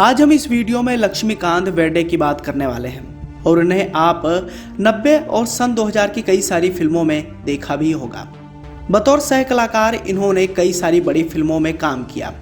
आज हम इस वीडियो में लक्ष्मीकांत बेर्डे की बात करने वाले हैं और इन्हें आप 90 और सन 2000 की कई सारी फिल्मों में देखा भी होगा। बतौर सह कलाकार इन्होंने कई सारी बड़ी फिल्मों में काम किया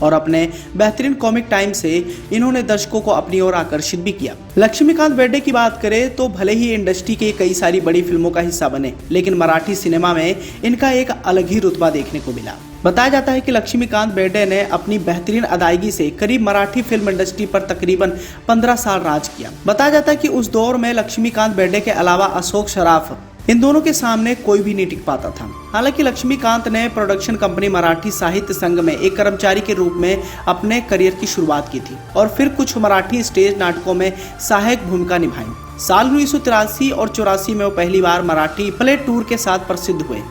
और अपने बेहतरीन कॉमिक टाइम से इन्होंने दर्शकों को अपनी ओर आकर्षित भी किया। लक्ष्मीकांत बेर्डे की बात करें तो भले ही इंडस्ट्री के कई सारी बड़ी फिल्मों का हिस्सा बने, लेकिन मराठी सिनेमा में इनका एक अलग ही रुतबा देखने को मिला। बताया जाता है कि लक्ष्मीकांत बेर्डे ने अपनी बेहतरीन अदायगी से करीब मराठी फिल्म इंडस्ट्री पर तकरीबन 15 साल राज किया। बताया जाता है कि उस दौर में लक्ष्मीकांत बेर्डे के अलावा अशोक सराफ, इन दोनों के सामने कोई भी नहीं टिक पाता था। हालांकि लक्ष्मीकांत ने प्रोडक्शन कंपनी मराठी साहित्य संघ में एक कर्मचारी के रूप में अपने करियर की शुरुआत की थी और फिर कुछ मराठी स्टेज नाटकों में सहायक भूमिका निभाई। साल 1983 और 84 में वो पहली बार मराठी प्ले टूर के साथ प्रसिद्ध हुए।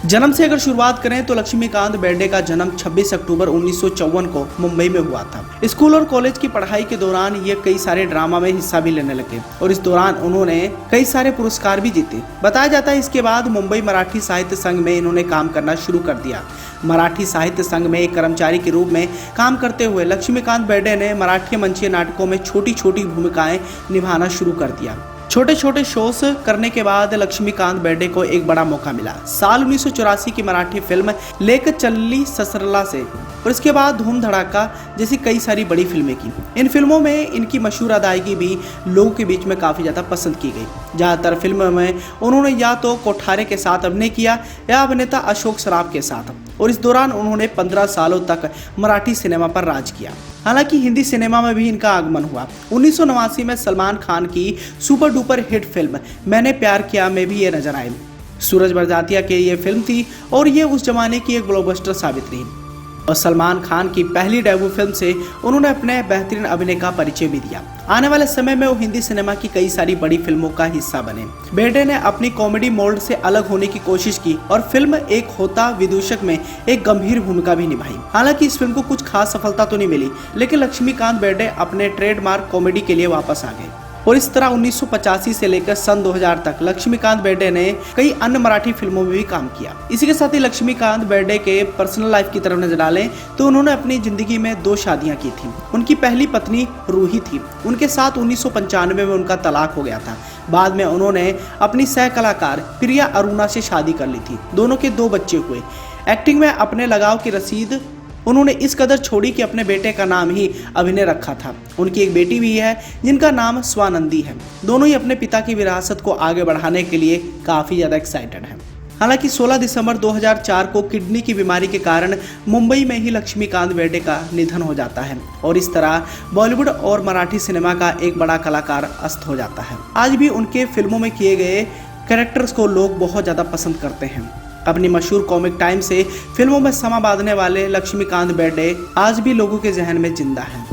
जन्म से अगर शुरुआत करें तो लक्ष्मीकांत बेर्डे का जन्म 26 अक्टूबर 1954 को मुंबई में हुआ था। स्कूल और कॉलेज की पढ़ाई के दौरान ये कई सारे ड्रामा में हिस्सा भी लेने लगे और इस दौरान उन्होंने कई सारे पुरस्कार भी जीते। बताया जाता है इसके बाद मुंबई मराठी साहित्य संघ में इन्होंने काम करना शुरू कर दिया। मराठी साहित्य संघ में एक कर्मचारी के रूप में काम करते हुए लक्ष्मीकांत बेर्डे ने मराठी मंचीय नाटकों में छोटी छोटी भूमिकाएं निभाना शुरू कर दिया। छोटे छोटे शोज करने के बाद लक्ष्मीकांत बेर्डे को एक बड़ा मौका मिला साल 1984 की मराठी फिल्म लेक चल्ली ससरला से और इसके बाद धूम धड़ाका जैसी कई सारी बड़ी फिल्में की। इन फिल्मों में इनकी मशहूर अदायगी भी लोगों के बीच में काफ़ी ज़्यादा पसंद की गई। ज़्यादातर फिल्मों में उन्होंने या तो कोठारे के साथ अभिनय किया या अभिनेता अशोक सराफ के साथ और इस दौरान उन्होंने 15 सालों तक मराठी सिनेमा पर राज किया। हालांकि हिंदी सिनेमा में भी इनका आगमन हुआ। 1989 में सलमान खान की सुपर डुपर हिट फिल्म मैंने प्यार किया में भी ये नजर आए। सूरज बरजातिया की ये फिल्म थी और ये उस जमाने की एक ब्लॉकबस्टर साबित रही और सलमान खान की पहली डेब्यू फिल्म से उन्होंने अपने बेहतरीन अभिनय का परिचय भी दिया। आने वाले समय में वो हिंदी सिनेमा की कई सारी बड़ी फिल्मों का हिस्सा बने। बेर्डे ने अपनी कॉमेडी मोल्ड से अलग होने की कोशिश की और फिल्म एक होता विदूषक में एक गंभीर भूमिका भी निभाई। हालांकि इस फिल्म को कुछ खास सफलता तो नहीं मिली, लेकिन लक्ष्मीकांत बेर्डे अपने ट्रेडमार्क कॉमेडी के लिए वापस आ गए और इस तरह 1985 से लेकर सन 2000 तक लक्ष्मीकांत बेर्डे ने कई अन्य मराठी फिल्मों में भी काम किया। इसी के साथ ही लक्ष्मीकांत बेर्डे के पर्सनल लाइफ की तरफ नजर डालें तो उन्होंने अपनी जिंदगी में 2 शादियां की थी। उनकी पहली पत्नी रूही थी, उनके साथ 1995 में उनका तलाक हो गया था। बाद में उन्होंने अपनी सह कलाकार प्रिया अरुणा से शादी कर ली थी। दोनों के 2 बच्चे हुए। एक्टिंग में अपने लगाव की रसीद उन्होंने इस कदर छोड़ी कि अपने बेटे का नाम ही अभिनय रखा था। उनकी एक बेटी भी है जिनका नाम स्वानंदी है। दोनों ही अपने पिता की विरासत को आगे बढ़ाने के लिए काफ़ी ज़्यादा एक्साइटेड हैं। हालांकि 16 दिसंबर 2004 को किडनी की बीमारी के कारण मुंबई में ही लक्ष्मीकांत बेर्डे का निधन हो जाता है और इस तरह बॉलीवुड और मराठी सिनेमा का एक बड़ा कलाकार अस्त हो जाता है। आज भी उनके फिल्मों में किए गए कैरेक्टर्स को लोग बहुत ज़्यादा पसंद करते हैं। अपनी मशहूर कॉमिक टाइम से फिल्मों में समा बांधने वाले लक्ष्मीकांत बेर्डे आज भी लोगों के जहन में जिंदा हैं।